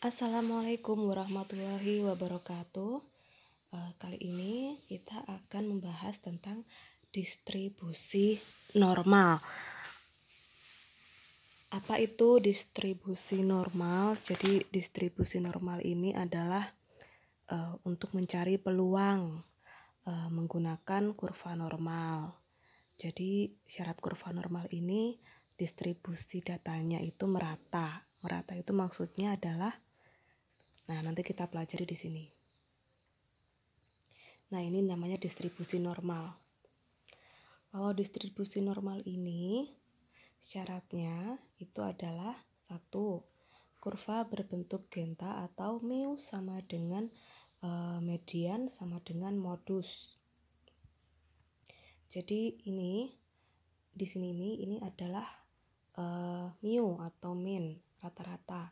Assalamualaikum warahmatullahi wabarakatuh. Kali ini kita akan membahas tentang distribusi normal. Apa itu distribusi normal? Jadi distribusi normal ini adalah untuk mencari peluang menggunakan kurva normal. Jadi syarat kurva normal ini distribusi datanya itu merata. Merata itu maksudnya adalah, nah nanti kita pelajari di sini. Nah ini namanya distribusi normal. Kalau distribusi normal ini syaratnya itu adalah 1. Kurva berbentuk genta atau mu sama dengan median sama dengan modus. Jadi ini di sini ini adalah mu atau min, rata-rata.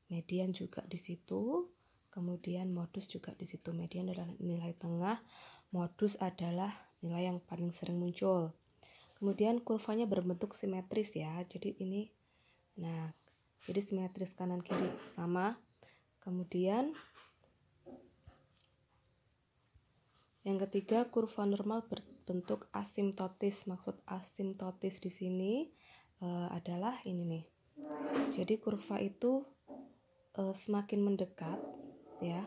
Median juga di situ, kemudian modus juga di situ. Median adalah nilai tengah, modus adalah nilai yang paling sering muncul. Kemudian kurvanya berbentuk simetris ya. Jadi ini, nah, jadi simetris kanan kiri sama. Kemudian yang ketiga, kurva normal berbentuk asimptotis. Maksud asimptotis di sini adalah ini nih. Jadi kurva itu semakin mendekat ya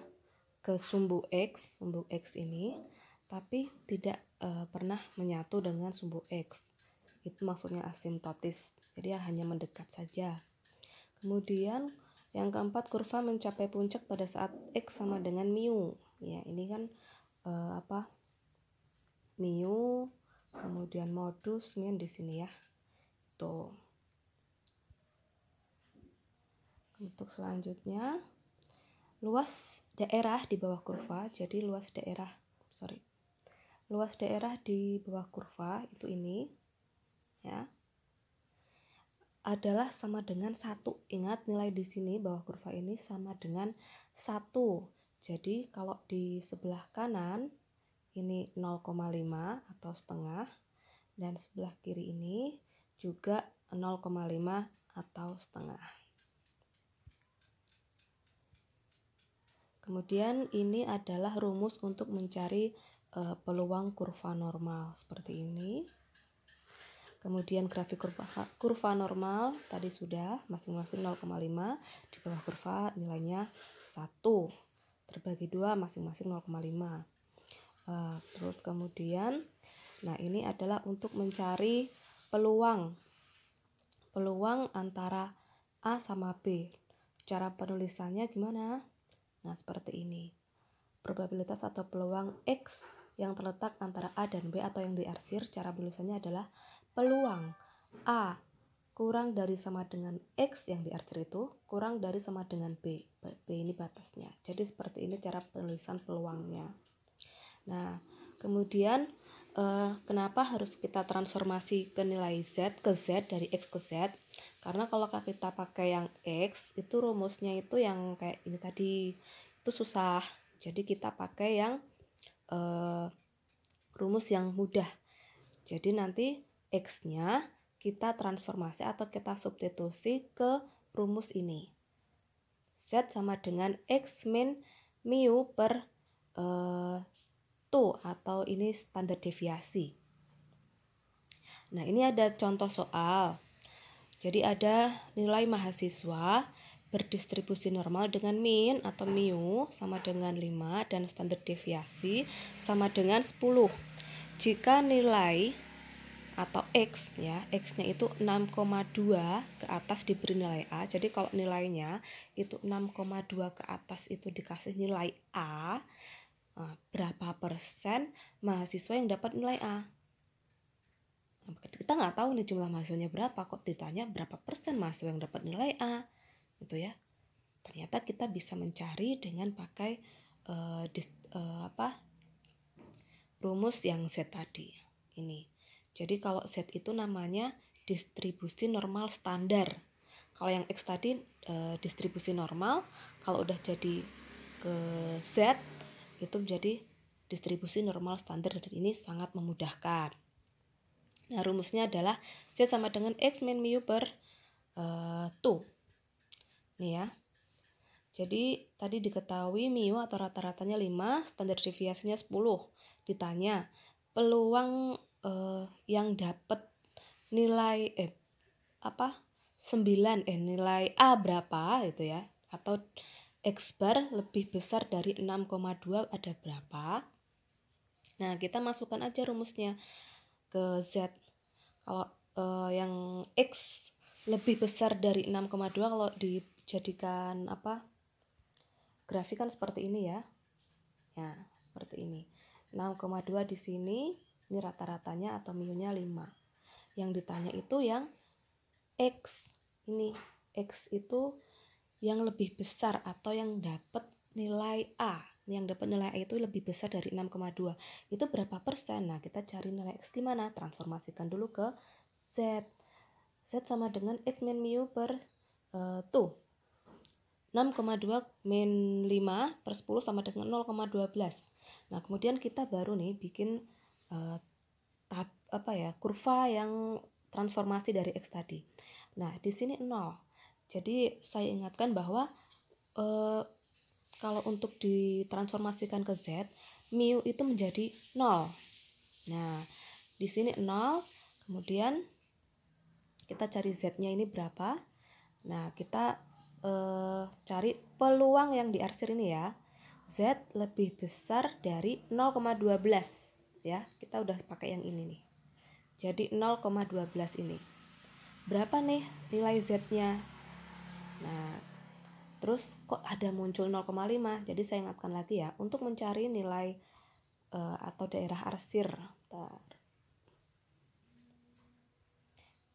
ke sumbu X ini, tapi tidak pernah menyatu dengan sumbu X. Itu maksudnya asimptotis. Jadi hanya mendekat saja. Kemudian yang keempat, kurva mencapai puncak pada saat X sama dengan mu. Ya, ini kan mu, kemudian modus, min di sini ya. Tuh. Untuk selanjutnya, luas daerah di bawah kurva. Jadi luas daerah di bawah kurva itu ini ya adalah sama dengan 1. Ingat nilai di sini bawah kurva ini sama dengan 1. Jadi kalau di sebelah kanan ini 0,5 atau setengah, dan sebelah kiri ini juga 0,5 atau setengah. Kemudian ini adalah rumus untuk mencari peluang kurva normal seperti ini. Kemudian grafik kurva normal tadi sudah masing-masing 0,5, di bawah kurva nilainya 1, terbagi 2 masing-masing 0,5. Terus kemudian, nah ini adalah untuk mencari peluang antara A sama B. Cara penulisannya gimana? Nah seperti ini. Probabilitas atau peluang X yang terletak antara A dan B atau yang diarsir, cara penulisannya adalah peluang A kurang dari sama dengan X yang diarsir itu kurang dari sama dengan B. B ini batasnya. Jadi seperti ini cara penulisan peluangnya. Nah kemudian kenapa harus kita transformasi ke nilai Z ke Z dari X ke Z? Karena kalau kita pakai yang X itu rumusnya itu yang kayak ini tadi itu susah. Jadi kita pakai yang rumus yang mudah. Jadi nanti X-nya kita transformasi atau kita substitusi ke rumus ini. Z sama dengan X min mu per 2 atau ini standar deviasi. Nah ini ada contoh soal. Jadi ada nilai mahasiswa berdistribusi normal dengan min atau mu sama dengan 5 dan standar deviasi sama dengan 10. Jika nilai atau X ya, X-nya itu 6,2 ke atas diberi nilai A. Jadi kalau nilainya itu 6,2 ke atas itu dikasih nilai A, berapa persen mahasiswa yang dapat nilai A? Kita nggak tahu nih jumlah mahasiswanya berapa, kok ditanya berapa persen mahasiswa yang dapat nilai A gitu ya. Ternyata kita bisa mencari dengan pakai rumus yang Z tadi ini. Jadi kalau Z itu namanya distribusi normal standar. Kalau yang X tadi distribusi normal, kalau udah jadi ke Z itu menjadi distribusi normal standar, dan ini sangat memudahkan. Nah rumusnya adalah Z sama dengan X min mu per 2. Nih ya. Jadi tadi diketahui MIU atau rata-ratanya 5, standar deviasinya 10. Ditanya peluang yang dapat nilai 9 nilai A berapa gitu ya, atau X bar lebih besar dari 6,2 ada berapa. Nah, kita masukkan aja rumusnya ke Z. Kalau yang X lebih besar dari 6,2, kalau dijadikan grafik kan seperti ini ya. Ya, seperti ini. 6,2 di sini, ini rata-ratanya atau MIU-nya 5. Yang ditanya itu yang X. Ini X itu yang lebih besar atau yang dapat nilai A. Yang dapat nilai A itu lebih besar dari 6,2. Itu berapa persen? Nah, kita cari nilai X gimana? Transformasikan dulu ke Z. Z sama dengan X min MIU per 6,2 min 5 per 10 sama dengan 0,12. Nah, kemudian kita baru nih bikin kurva yang transformasi dari X tadi. Nah, di sini 0. Jadi saya ingatkan bahwa kalau untuk ditransformasikan ke Z, MIU itu menjadi 0. Nah, di sini 0, kemudian kita cari Z-nya ini berapa. Nah, kita cari peluang yang diarsir ini ya. Z lebih besar dari 0,12 ya. Kita udah pakai yang ini nih. Jadi 0,12 ini. Berapa nih nilai Z-nya? Nah, terus kok ada muncul 0,5. Jadi saya ingatkan lagi ya, untuk mencari nilai atau daerah arsir.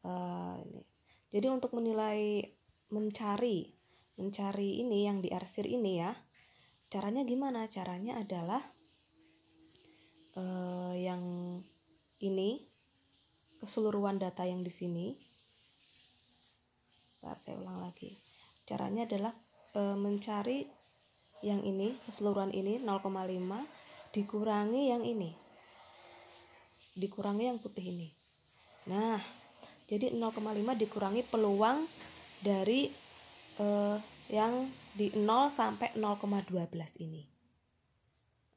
Ini. Jadi untuk mencari ini yang diarsir ini ya, caranya gimana? Caranya adalah yang ini, keseluruhan data yang di sini. Saya ulang lagi. Caranya adalah mencari yang ini, keseluruhan ini 0,5 dikurangi yang ini, dikurangi yang putih ini. Nah, jadi 0,5 dikurangi peluang dari yang di 0 sampai 0,12 ini.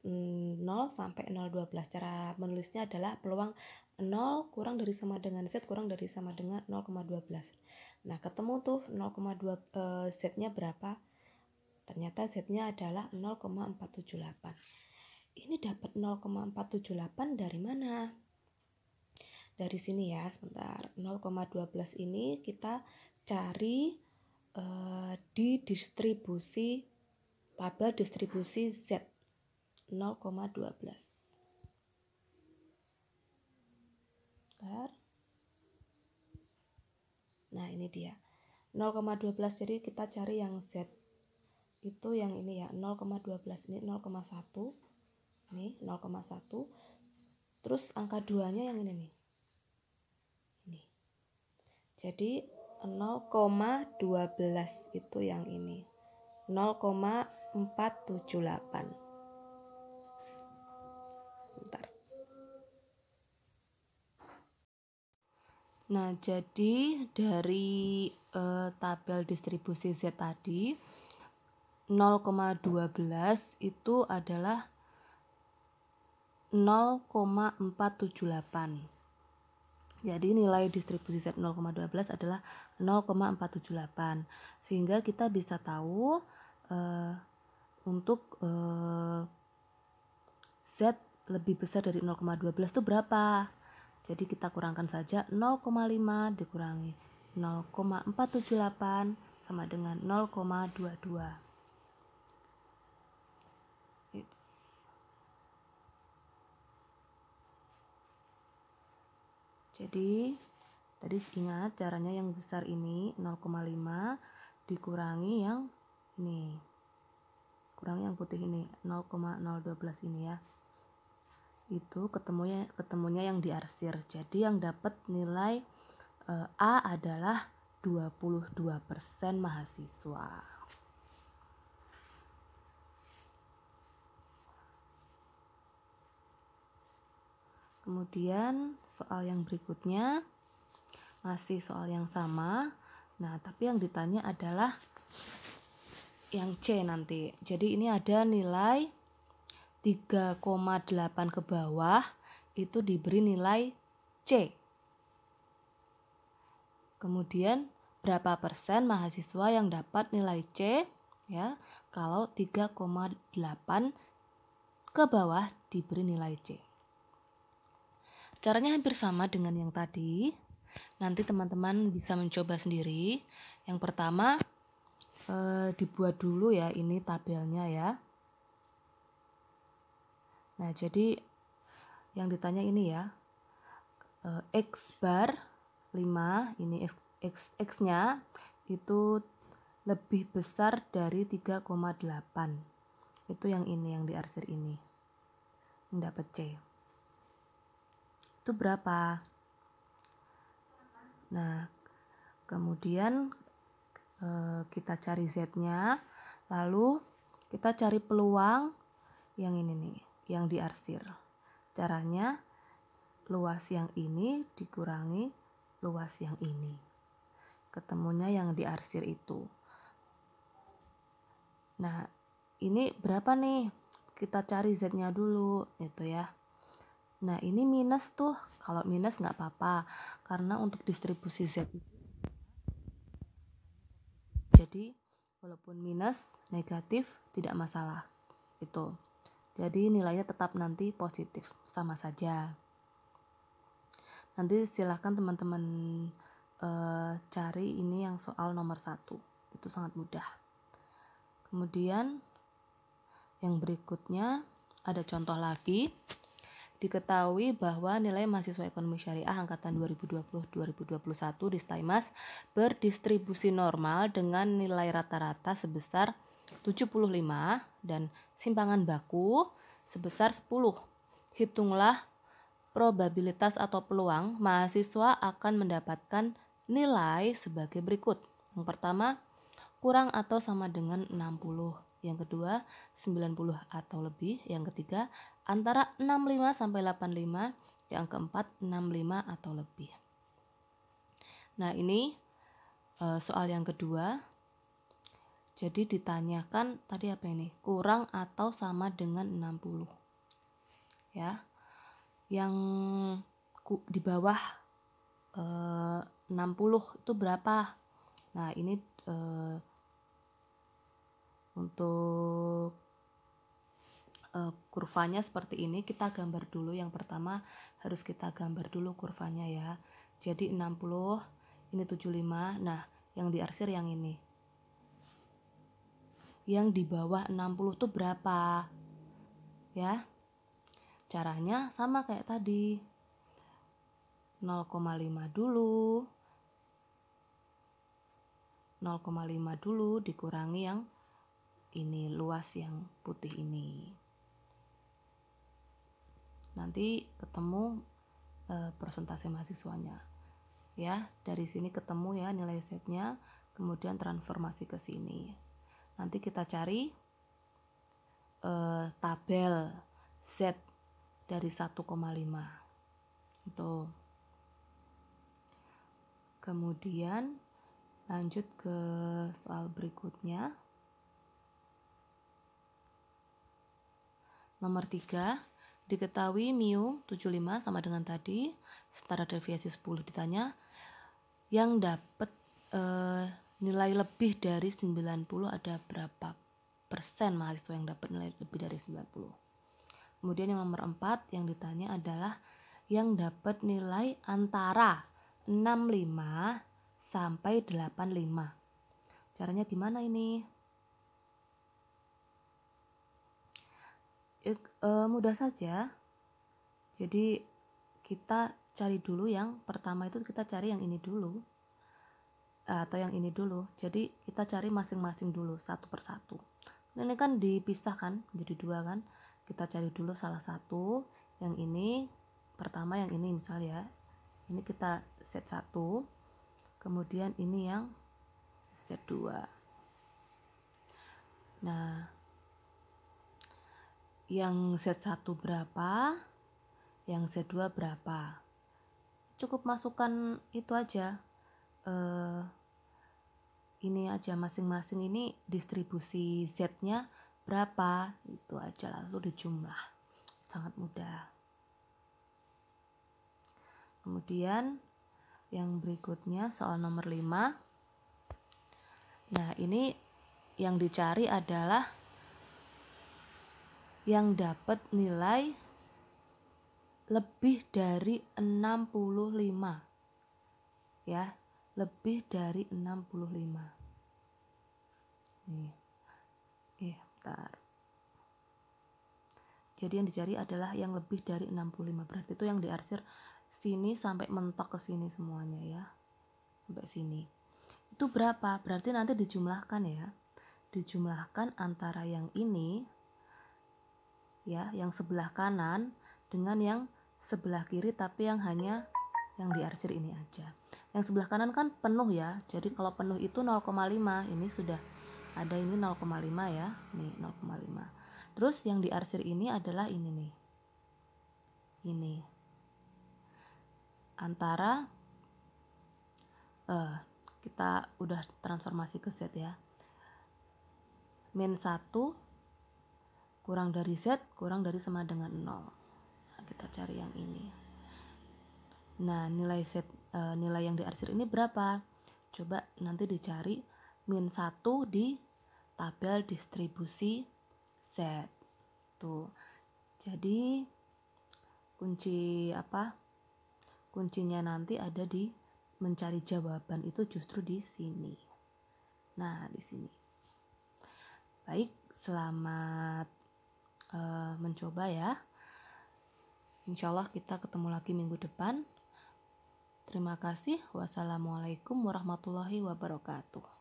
0 sampai 0,12. Cara menulisnya adalah peluang 0 kurang dari sama dengan Z kurang dari sama dengan 0,12. Nah, ketemu tuh 0,2 Z-nya berapa? Ternyata Z-nya adalah 0,478. Ini dapat 0,478 dari mana? Dari sini ya, sebentar. 0,12 ini kita cari di distribusi, tabel distribusi Z 0,12. Bentar. Nah, ini dia 0,12. Jadi kita cari yang Z itu yang ini ya, 0,12 ini 0,1. Ini 0,1. Terus angka 2-nya yang ini nih. Ini. Jadi 0,12 itu yang ini. 0,478. Bentar. Nah, jadi dari tabel distribusi Z tadi 0,12 itu adalah 0,478. Jadi nilai distribusi Z 0,12 adalah 0,478. Sehingga kita bisa tahu untuk Z lebih besar dari 0,12 itu berapa. Jadi kita kurangkan saja 0,5 dikurangi 0,478 sama dengan 0,22. Jadi tadi ingat caranya yang besar ini 0,5 dikurangi yang ini, kurangi yang putih ini 0,012 ini ya. Itu ketemunya yang diarsir. Jadi yang dapat nilai A adalah 22% mahasiswa. Kemudian soal yang berikutnya masih soal yang sama. Nah, tapi yang ditanya adalah yang C nanti. Jadi ini ada nilai 3,8 ke bawah itu diberi nilai C. Kemudian berapa persen mahasiswa yang dapat nilai C ya kalau 3,8 ke bawah diberi nilai C. Caranya hampir sama dengan yang tadi. Nanti teman-teman bisa mencoba sendiri. Yang pertama dibuat dulu ya ini tabelnya ya. Nah, jadi yang ditanya ini ya, X bar 5, ini X-nya itu lebih besar dari 3,8. Itu yang ini, yang diarsir ini. Mendapat C. Itu berapa? Nah, kemudian kita cari Z-nya, lalu kita cari peluang yang ini nih, yang diarsir. Caranya luas yang ini dikurangi luas yang ini. Ketemunya yang diarsir itu. Nah, ini berapa nih? Kita cari Z-nya dulu, gitu ya. Nah, ini minus tuh. Kalau minus nggak apa-apa, karena untuk distribusi Z itu. Jadi, walaupun minus, negatif, tidak masalah. Itu. Jadi, nilainya tetap nanti positif, sama saja. Nanti silahkan teman-teman cari ini yang soal nomor 1. Itu sangat mudah. Kemudian yang berikutnya ada contoh lagi. Diketahui bahwa nilai mahasiswa ekonomi syariah angkatan 2020-2021 di STAIMAS berdistribusi normal dengan nilai rata-rata sebesar 75 dan simpangan baku sebesar 10. Hitunglah probabilitas atau peluang mahasiswa akan mendapatkan nilai sebagai berikut. Yang pertama, kurang atau sama dengan 60. Yang kedua, 90 atau lebih. Yang ketiga, antara 65 sampai 85. Yang keempat, 65 atau lebih. Nah, ini soal yang kedua. Jadi ditanyakan tadi apa ini? Kurang atau sama dengan 60. Ya. Yang di bawah 60 itu berapa? Nah, ini untuk kurvanya seperti ini. Kita gambar dulu. Yang pertama harus kita gambar dulu kurvanya ya. Jadi 60, ini 75. Nah, yang diarsir yang ini. Yang di bawah 60 itu berapa? Ya. Caranya sama kayak tadi. 0,5 dulu. 0,5 dulu dikurangi yang ini, luas yang putih ini. Nanti ketemu persentase mahasiswanya. Ya, dari sini ketemu ya nilai Z-nya, kemudian transformasi ke sini. Nanti kita cari tabel Z dari 1,5. Itu. Kemudian lanjut ke soal berikutnya. Nomor 3, diketahui mu 75 sama dengan tadi, setara deviasi 10. Ditanya yang dapat nilai lebih dari 90 ada berapa persen mahasiswa yang dapat nilai lebih dari 90. Kemudian yang nomor 4 yang ditanya adalah yang dapat nilai antara 65 sampai 85. Caranya gimana ini? Mudah saja. Jadi kita cari dulu yang pertama itu, kita cari yang ini dulu atau yang ini dulu. Jadi kita cari masing-masing dulu satu persatu. Ini kan dipisahkan jadi 2 kan. Kita cari dulu salah satu. Yang ini pertama, yang ini misal ya. Ini kita set 1. Kemudian ini yang set 2. Nah, yang set 1 berapa, yang set 2 berapa. Cukup masukkan itu aja, ini aja, masing-masing ini distribusi Z-nya berapa, itu aja langsung dijumlah, sangat mudah. Kemudian yang berikutnya soal nomor 5. Nah, ini yang dicari adalah yang dapat nilai lebih dari 65. Ya, lebih dari 65. Nih. Bentar. Jadi yang dicari adalah yang lebih dari 65. Berarti itu yang diarsir sini sampai mentok ke sini semuanya ya. Sampai sini. Itu berapa? Berarti nanti dijumlahkan ya. Dijumlahkan antara yang ini ya, yang sebelah kanan dengan yang sebelah kiri, tapi yang hanya yang diarsir ini aja. Yang sebelah kanan kan penuh ya. Jadi kalau penuh itu 0,5. Ini sudah ada, ini 0,5 ya. Nih 0,5. Terus yang diarsir ini adalah ini nih. Ini. Antara kita udah transformasi ke Z ya. Min 1 kurang dari Z kurang dari sama dengan 0. Nah, kita cari yang ini. Nah, nilai Z, nilai yang diarsir ini berapa? Coba nanti dicari min 1 di tabel distribusi Z. Tuh. Jadi kuncinya nanti ada di mencari jawaban itu justru di sini. Nah, di sini. Baik, selamat mencoba ya. Insya Allah kita ketemu lagi minggu depan. Terima kasih. Wassalamualaikum warahmatullahi wabarakatuh.